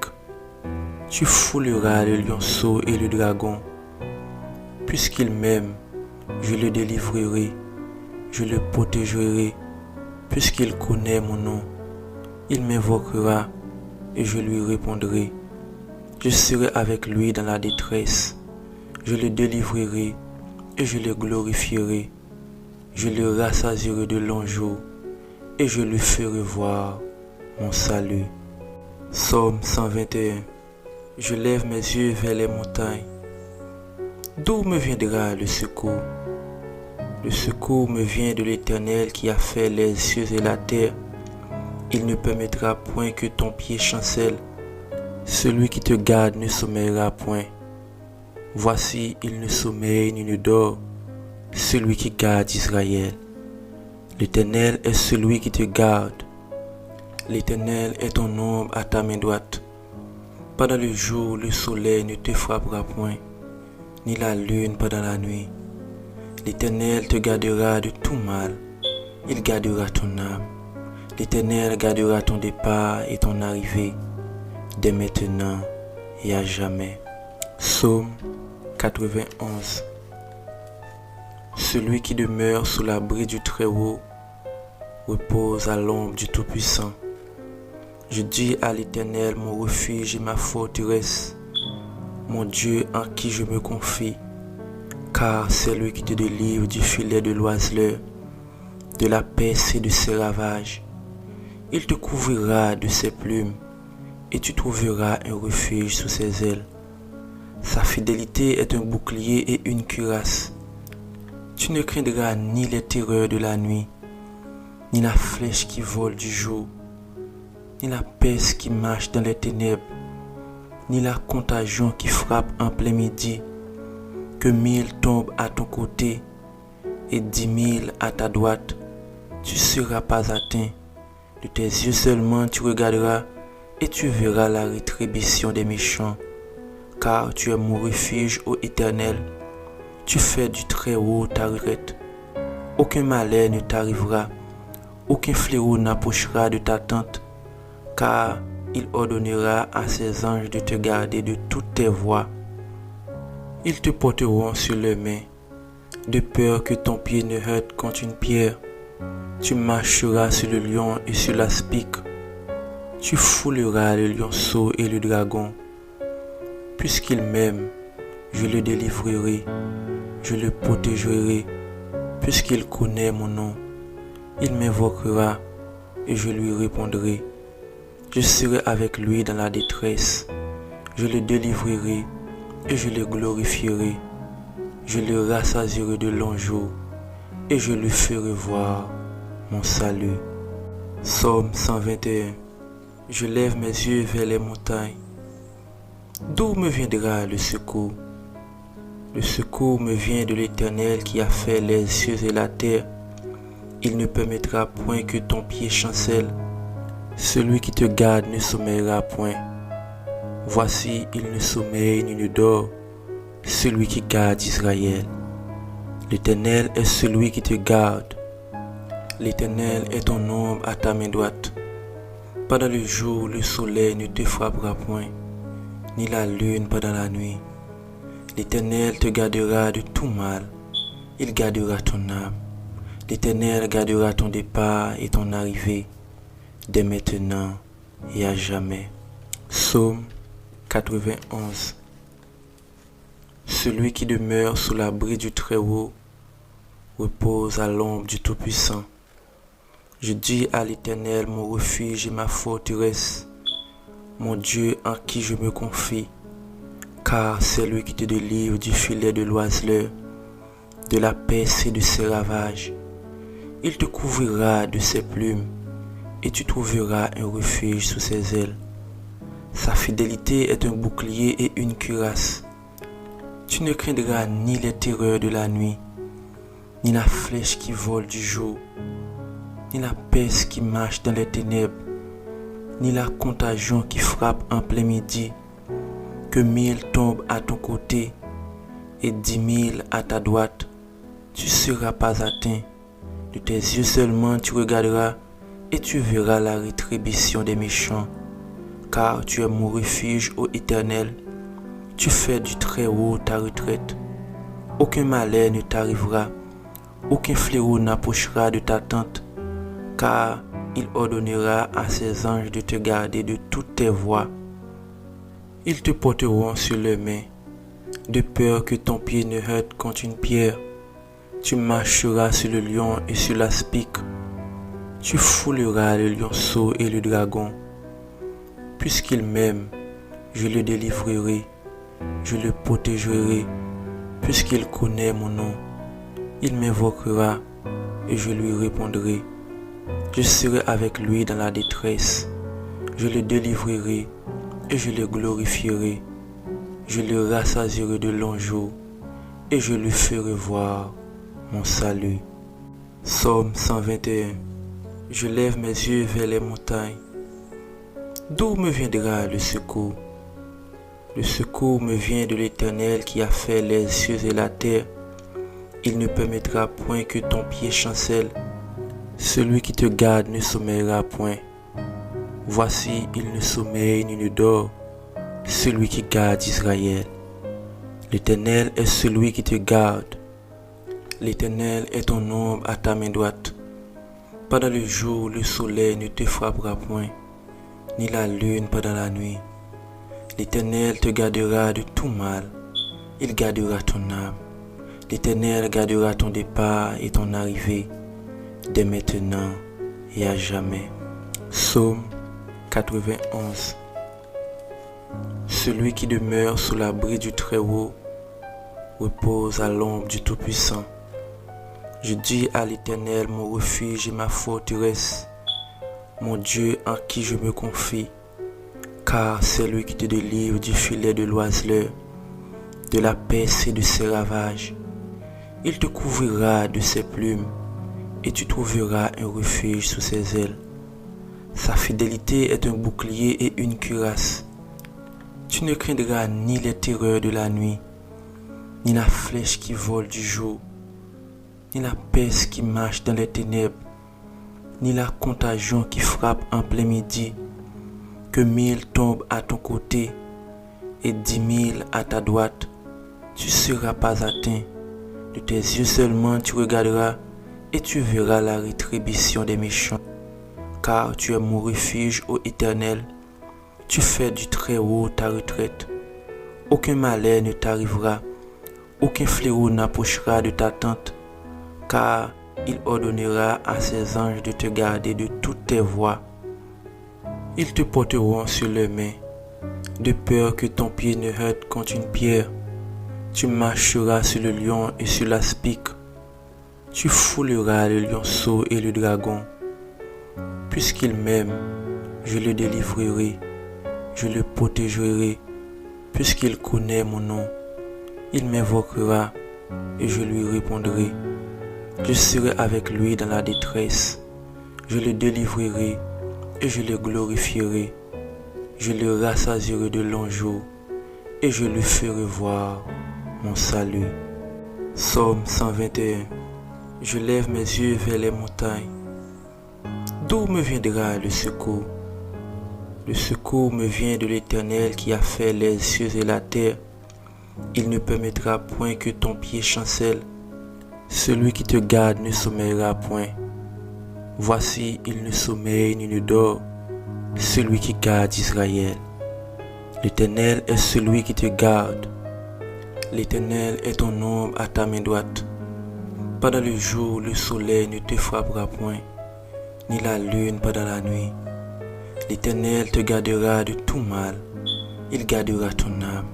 Tu fouleras le lionceau et le dragon. Puisqu'il m'aime, je le délivrerai, je le protégerai. Puisqu'il connaît mon nom, il m'invoquera et je lui répondrai. Je serai avec lui dans la détresse. Je le délivrerai et je le glorifierai. Je le rassasierai de longs jours et je lui ferai voir mon salut. Psaume 121. Je lève mes yeux vers les montagnes. D'où me viendra le secours? Le secours me vient de l'Éternel qui a fait les cieux et la terre. Il ne permettra point que ton pied chancelle. Celui qui te garde ne sommeillera point. Voici, il ne sommeille ni ne dort, celui qui garde Israël. L'Éternel est celui qui te garde. L'Éternel est ton ombre à ta main droite. Pendant le jour, le soleil ne te frappera point, ni la lune pendant la nuit. L'Éternel te gardera de tout mal. Il gardera ton âme. L'Éternel gardera ton départ et ton arrivée, dès maintenant et à jamais. Psaume 91. Celui qui demeure sous l'abri du Très-Haut repose à l'ombre du Tout-Puissant. Je dis à l'Éternel, mon refuge et ma forteresse, mon Dieu en qui je me confie, car c'est lui qui te délivre du filet de l'oiseleur, de la peste et de ses ravages. Il te couvrira de ses plumes, et tu trouveras un refuge sous ses ailes. Sa fidélité est un bouclier et une cuirasse. Tu ne craindras ni les terreurs de la nuit, ni la flèche qui vole du jour, ni la peste qui marche dans les ténèbres, ni la contagion qui frappe en plein midi. Que 1000 tombent à ton côté et 10 000 à ta droite, tu ne seras pas atteint. De tes yeux seulement tu regarderas et tu verras la rétribution des méchants. Car tu es mon refuge, ô Éternel. Tu fais du Très-Haut ta retraite. Aucun malheur ne t'arrivera, aucun fléau n'approchera de ta tente, car il ordonnera à ses anges de te garder de toutes tes voies. Ils te porteront sur leurs mains, de peur que ton pied ne heurte contre une pierre. Tu marcheras sur le lion et sur l'aspic. Tu fouleras le lionceau et le dragon. Puisqu'il m'aime, je le délivrerai, je le protégerai. Puisqu'il connaît mon nom, il m'invoquera et je lui répondrai. Je serai avec lui dans la détresse. Je le délivrerai et je le glorifierai. Je le rassasierai de longs jours et je lui ferai voir mon salut. Psaume 121. Je lève mes yeux vers les montagnes. D'où me viendra le secours? Le secours me vient de l'Éternel qui a fait les cieux et la terre. Il ne permettra point que ton pied chancelle. Celui qui te garde ne sommeillera point. Voici, il ne sommeille ni ne dort, celui qui garde Israël. L'Éternel est celui qui te garde. L'Éternel est ton ombre à ta main droite. Pendant le jour, le soleil ne te frappera point, ni la lune pendant la nuit. L'Éternel te gardera de tout mal. Il gardera ton âme. L'Éternel gardera ton départ et ton arrivée, dès maintenant et à jamais. Psaume 91. Celui qui demeure sous l'abri du Très-Haut repose à l'ombre du Tout-Puissant. Je dis à l'Éternel, mon refuge et ma forteresse, mon Dieu en qui je me confie, car c'est lui qui te délivre du filet de l'oiseleur, de la peste et de ses ravages. Il te couvrira de ses plumes, et tu trouveras un refuge sous ses ailes. Sa fidélité est un bouclier et une cuirasse. Tu ne craindras ni les terreurs de la nuit, ni la flèche qui vole du jour, ni la peste qui marche dans les ténèbres, ni la contagion qui frappe en plein midi. Que 1000 tombent à ton côté et 10 000 à ta droite, tu ne seras pas atteint. De tes yeux seulement tu regarderas et tu verras la rétribution des méchants. Car tu es mon refuge, ô Éternel. Tu fais du Très-Haut ta retraite. Aucun malheur ne t'arrivera, aucun fléau n'approchera de ta tente, car il ordonnera à ses anges de te garder de toutes tes voies. Ils te porteront sur leurs mains, de peur que ton pied ne heurte contre une pierre. Tu marcheras sur le lion et sur l'aspic. Tu fouleras le lionceau et le dragon. Puisqu'il m'aime, je le délivrerai, je le protégerai. Puisqu'il connaît mon nom, il m'invoquera et je lui répondrai. Je serai avec lui dans la détresse. Je le délivrerai et je le glorifierai. Je le rassasierai de longs jours et je lui ferai voir mon salut. Psaume 121. Je lève mes yeux vers les montagnes. D'où me viendra le secours? Le secours me vient de l'Éternel qui a fait les cieux et la terre. Il ne permettra point que ton pied chancelle. Celui qui te garde ne sommeillera point. Voici, il ne sommeille ni ne dort, celui qui garde Israël. L'Éternel est celui qui te garde. L'Éternel est ton ombre à ta main droite. Pendant le jour, le soleil ne te frappera point, ni la lune pendant la nuit. L'Éternel te gardera de tout mal. Il gardera ton âme. L'Éternel gardera ton départ et ton arrivée, dès maintenant et à jamais. Psaume 91. Celui qui demeure sous l'abri du Très-Haut repose à l'ombre du Tout-Puissant. Je dis à l'Éternel, mon refuge et ma forteresse, mon Dieu en qui je me confie. Car c'est lui qui te délivre du filet de l'oiseleur, de la peste et de ses ravages. Il te couvrira de ses plumes, et tu trouveras un refuge sous ses ailes. Sa fidélité est un bouclier et une cuirasse. Tu ne craindras ni les terreurs de la nuit, ni la flèche qui vole du jour, ni la peste qui marche dans les ténèbres, ni la contagion qui frappe en plein midi. Que 1000 tombent à ton côté et 10 000 à ta droite, tu ne seras pas atteint. De tes yeux seulement tu regarderas et tu verras la rétribution des méchants. Car tu es mon refuge, ô Éternel. Tu fais du Très-Haut ta retraite. Aucun malheur ne t'arrivera, aucun fléau n'approchera de ta tente, car il ordonnera à ses anges de te garder de toutes tes voies. Ils te porteront sur leurs mains, de peur que ton pied ne heurte contre une pierre. Tu marcheras sur le lion et sur l'aspic. Tu fouleras le lionceau et le dragon. Puisqu'il m'aime, je le délivrerai, je le protégerai. Puisqu'il connaît mon nom, il m'invoquera et je lui répondrai. Je serai avec lui dans la détresse. Je le délivrerai et je le glorifierai. Je le rassasierai de longs jours et je lui ferai voir mon salut. Psaume 121. Je lève mes yeux vers les montagnes. D'où me viendra le secours? Le secours me vient de l'Éternel qui a fait les cieux et la terre. Il ne permettra point que ton pied chancelle. Celui qui te garde ne sommeillera point. Voici, il ne sommeille ni ne dort, celui qui garde Israël. L'Éternel est celui qui te garde. L'Éternel est ton ombre à ta main droite. Pendant le jour, le soleil ne te frappera point, ni la lune pendant la nuit. L'Éternel te gardera de tout mal. Il gardera ton âme.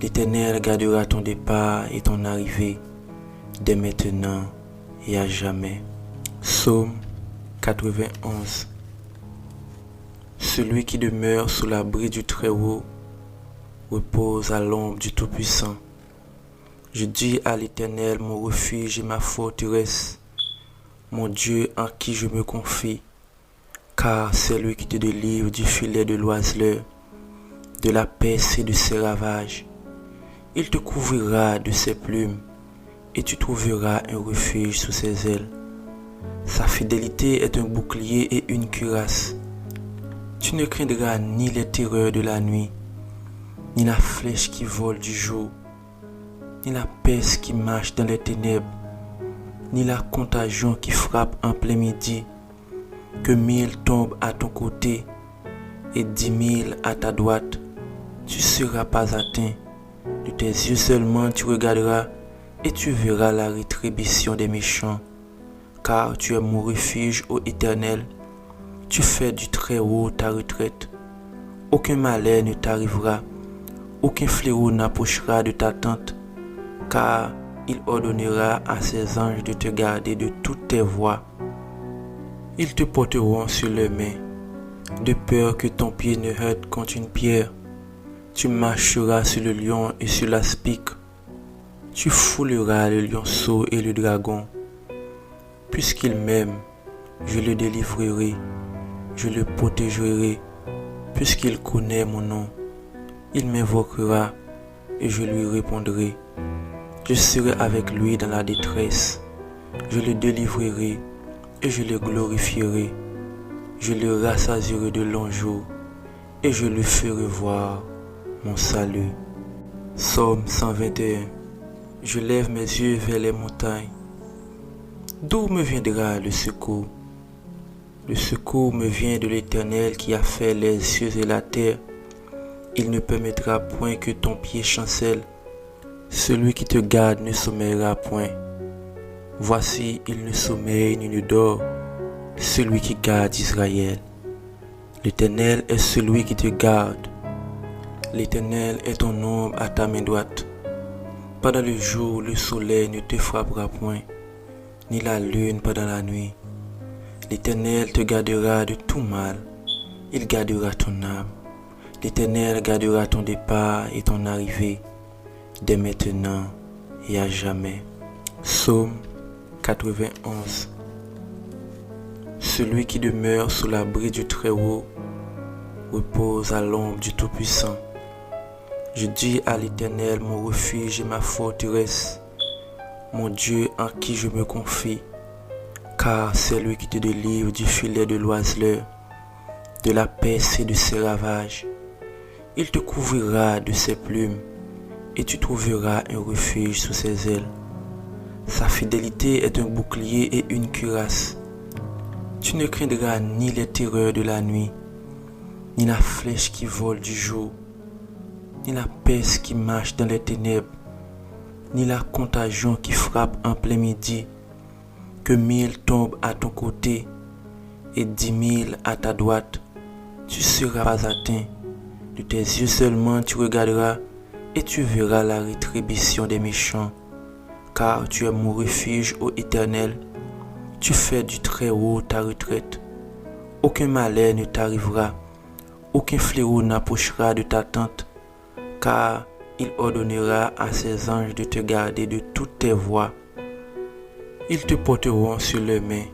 L'Éternel gardera ton départ et ton arrivée, dès maintenant et à jamais. Psaume 91. Celui qui demeure sous l'abri du Très-Haut repose à l'ombre du Tout-Puissant. Je dis à l'Éternel, mon refuge et ma forteresse, mon Dieu en qui je me confie, car c'est lui qui te délivre du filet de l'oiseleur, de la peste et de ses ravages. Il te couvrira de ses plumes, et tu trouveras un refuge sous ses ailes. Sa fidélité est un bouclier et une cuirasse. Tu ne craindras ni les terreurs de la nuit, ni la flèche qui vole du jour, ni la peste qui marche dans les ténèbres, ni la contagion qui frappe en plein midi. Que 1000 tombent à ton côté et 10 000 à ta droite, tu ne seras pas atteint. De tes yeux seulement tu regarderas et tu verras la rétribution des méchants. Car tu es mon refuge, ô Éternel. Tu fais du Très-Haut ta retraite. Aucun malheur ne t'arrivera, aucun fléau n'approchera de ta tente, car il ordonnera à ses anges de te garder de toutes tes voies. Ils te porteront sur leurs mains, de peur que ton pied ne heurte contre une pierre. Tu marcheras sur le lion et sur l'aspic. Tu fouleras le lionceau et le dragon. Puisqu'il m'aime, je le délivrerai, je le protégerai. Puisqu'il connaît mon nom, il m'invoquera et je lui répondrai. Je serai avec lui dans la détresse. Je le délivrerai et je le glorifierai. Je le rassasierai de longs jours et je lui ferai voir mon salut. Psaume 121. Je lève mes yeux vers les montagnes. D'où me viendra le secours? Le secours me vient de l'Éternel qui a fait les cieux et la terre. Il ne permettra point que ton pied chancelle. Celui qui te garde ne sommeillera point. Voici, il ne sommeille ni ne dort, celui qui garde Israël. L'Éternel est celui qui te garde. L'Éternel est ton ombre à ta main droite. Pendant le jour, le soleil ne te frappera point, ni la lune pendant la nuit. L'Éternel te gardera de tout mal. Il gardera ton âme. L'Éternel gardera ton départ et ton arrivée, dès maintenant et à jamais. Psaume 91. Celui qui demeure sous l'abri du Très-Haut repose à l'ombre du Tout-Puissant. Je dis à l'Éternel, mon refuge et ma forteresse, mon Dieu en qui je me confie, car c'est lui qui te délivre du filet de l'oiseleur, de la peste et de ses ravages. Il te couvrira de ses plumes, et tu trouveras un refuge sous ses ailes. Sa fidélité est un bouclier et une cuirasse. Tu ne craindras ni les terreurs de la nuit, ni la flèche qui vole du jour, ni la peste qui marche dans les ténèbres, ni la contagion qui frappe en plein midi. Que 1000 tombent à ton côté et 10 000 à ta droite, tu ne seras pas atteint. De tes yeux seulement tu regarderas et tu verras la rétribution des méchants. Car tu es mon refuge, ô Éternel. Tu fais du Très-Haut ta retraite. Aucun malheur ne t'arrivera, aucun fléau n'approchera de ta tente, car il ordonnera à ses anges de te garder de toutes tes voies. Ils te porteront sur leurs mains,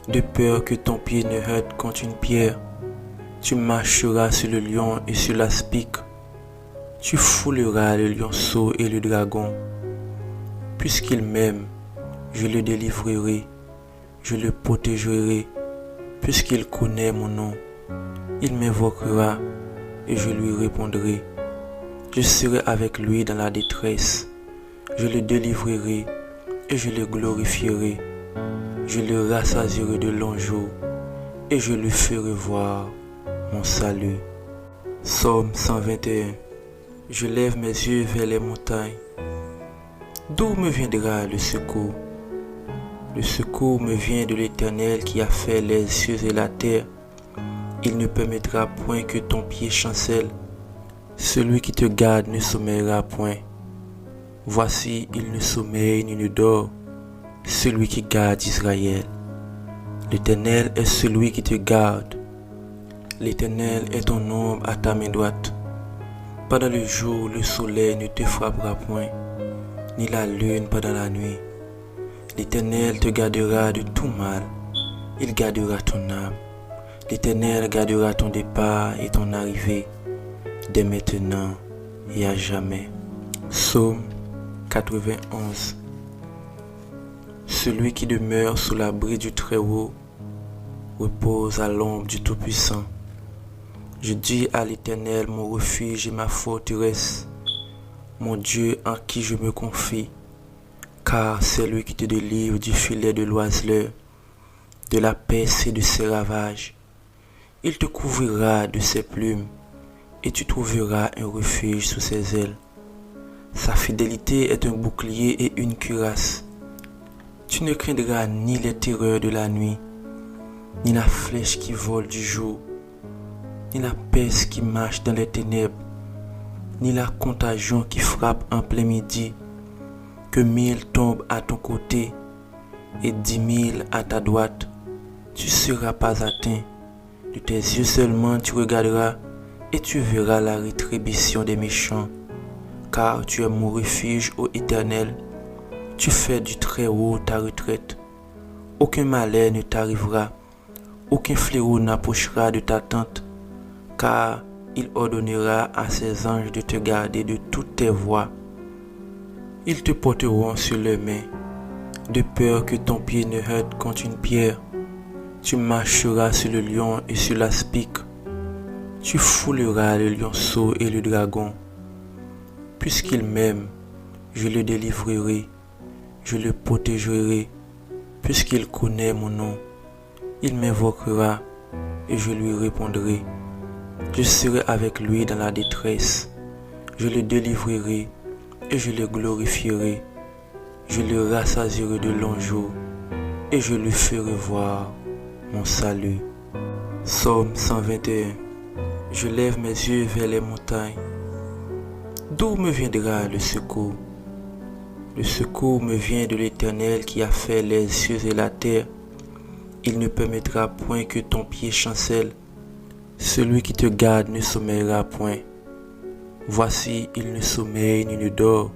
de peur que ton pied ne heurte contre une pierre. Tu marcheras sur le lion et sur l'aspic. Tu fouleras le lionceau et le dragon. Puisqu'il m'aime, je le délivrerai, je le protégerai. Puisqu'il connaît mon nom, il m'invoquera et je lui répondrai. Je serai avec lui dans la détresse. Je le délivrerai et je le glorifierai. Je le rassasierai de longs jours et je lui ferai voir mon salut. Psaume 121. Je lève mes yeux vers les montagnes. D'où me viendra le secours? Le secours me vient de l'Éternel qui a fait les cieux et la terre. Il ne permettra point que ton pied chancelle. Celui qui te garde ne sommeillera point. Voici, il ne sommeille ni ne dort, celui qui garde Israël. L'Éternel est celui qui te garde. L'Éternel est ton ombre à ta main droite. Pendant le jour, le soleil ne te frappera point, ni la lune pendant la nuit. L'Éternel te gardera de tout mal. Il gardera ton âme. L'Éternel gardera ton départ et ton arrivée, dès maintenant et à jamais. Psaume 91. Celui qui demeure sous l'abri du Très-Haut repose à l'ombre du Tout-Puissant. Je dis à l'Éternel, mon refuge et ma forteresse, mon Dieu en qui je me confie, car c'est lui qui te délivre du filet de l'oiseleur, de la peste et de ses ravages. Il te couvrira de ses plumes, et tu trouveras un refuge sous ses ailes. Sa fidélité est un bouclier et une cuirasse. Tu ne craindras ni les terreurs de la nuit, ni la flèche qui vole du jour, ni la peste qui marche dans les ténèbres, ni la contagion qui frappe en plein midi. Que 1000 tombent à ton côté et 10 000 à ta droite, tu ne seras pas atteint. De tes yeux seulement tu regarderas et tu verras la rétribution des méchants. Car tu es mon refuge, ô Éternel, tu fais du Très-Haut ta retraite. Aucun malheur ne t'arrivera, aucun fléau n'approchera de ta tente, car il ordonnera à ses anges de te garder de toutes tes voies. Ils te porteront sur leurs mains, de peur que ton pied ne heurte contre une pierre. Tu marcheras sur le lion et sur l'aspic. Tu fouleras le lionceau et le dragon. Puisqu'il m'aime, je le délivrerai, je le protégerai. Puisqu'il connaît mon nom, il m'invoquera et je lui répondrai. Je serai avec lui dans la détresse. Je le délivrerai et je le glorifierai. Je le rassasierai de longs jours et je lui ferai voir mon salut. Psaume 121. Je lève mes yeux vers les montagnes. D'où me viendra le secours? Le secours me vient de l'Éternel qui a fait les cieux et la terre. Il ne permettra point que ton pied chancelle. Celui qui te garde ne sommeillera point. Voici, il ne sommeille ni ne dort,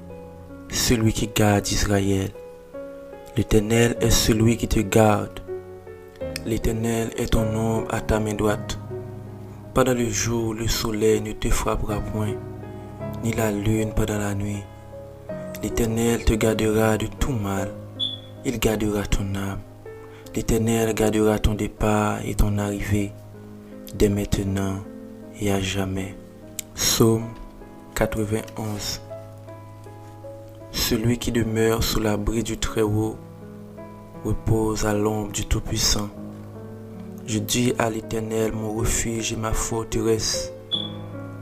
celui qui garde Israël. L'Éternel est celui qui te garde. L'Éternel est ton ombre à ta main droite. Pendant le jour, le soleil ne te frappera point, ni la lune pendant la nuit. L'Éternel te gardera de tout mal. Il gardera ton âme. L'Éternel gardera ton départ et ton arrivée, dès maintenant et à jamais. Psaume 91. Celui qui demeure sous l'abri du Très-Haut repose à l'ombre du Tout-Puissant. Je dis à l'Éternel, mon refuge et ma forteresse,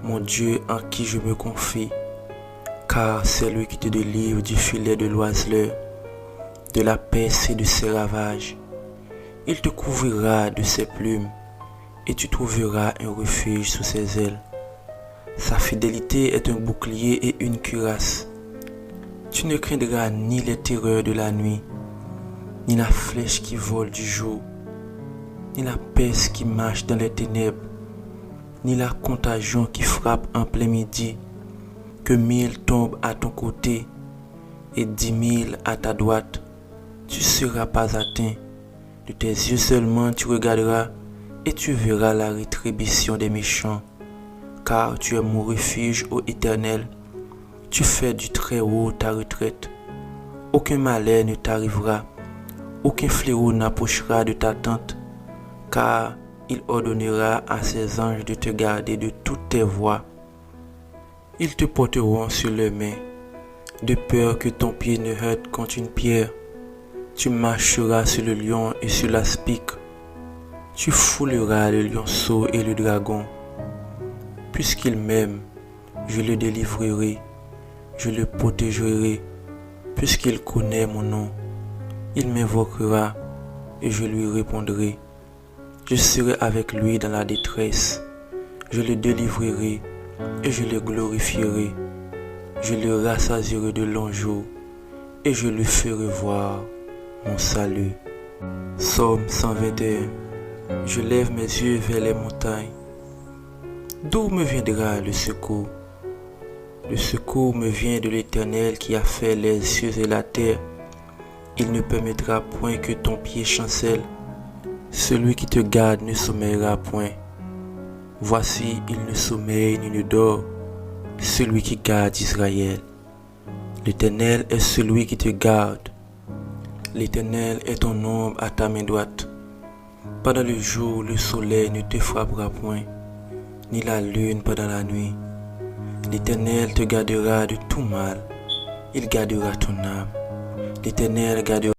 mon Dieu en qui je me confie, car c'est lui qui te délivre du filet de l'oiseleur, de la peste et de ses ravages. Il te couvrira de ses plumes, et tu trouveras un refuge sous ses ailes. Sa fidélité est un bouclier et une cuirasse. Tu ne craindras ni les terreurs de la nuit, ni la flèche qui vole du jour, ni la peste qui marche dans les ténèbres, ni la contagion qui frappe en plein midi. Que 1000 tombent à ton côté et 10 000 à ta droite, tu ne seras pas atteint. De tes yeux seulement tu regarderas et tu verras la rétribution des méchants. Car tu es mon refuge, ô Éternel, tu fais du Très-Haut ta retraite. Aucun malheur ne t'arrivera, aucun fléau n'approchera de ta tente, car il ordonnera à ses anges de te garder de toutes tes voies. Ils te porteront sur leurs mains, de peur que ton pied ne heurte contre une pierre. Tu marcheras sur le lion et sur l'aspic. Tu fouleras le lionceau et le dragon. Puisqu'il m'aime, je le délivrerai, je le protégerai. Puisqu'il connaît mon nom, il m'invoquera et je lui répondrai. Je serai avec lui dans la détresse. Je le délivrerai et je le glorifierai. Je le rassasierai de longs jours et je lui ferai voir mon salut. Psaume 121. Je lève mes yeux vers les montagnes. D'où me viendra le secours? Le secours me vient de l'Éternel qui a fait les cieux et la terre. Il ne permettra point que ton pied chancelle. Celui qui te garde ne sommeillera point. Voici, il ne sommeille ni ne dort, celui qui garde Israël. L'Éternel est celui qui te garde. L'Éternel est ton ombre à ta main droite. Pendant le jour, le soleil ne te frappera point, ni la lune pendant la nuit. L'Éternel te gardera de tout mal. Il gardera ton âme. L'Éternel gardera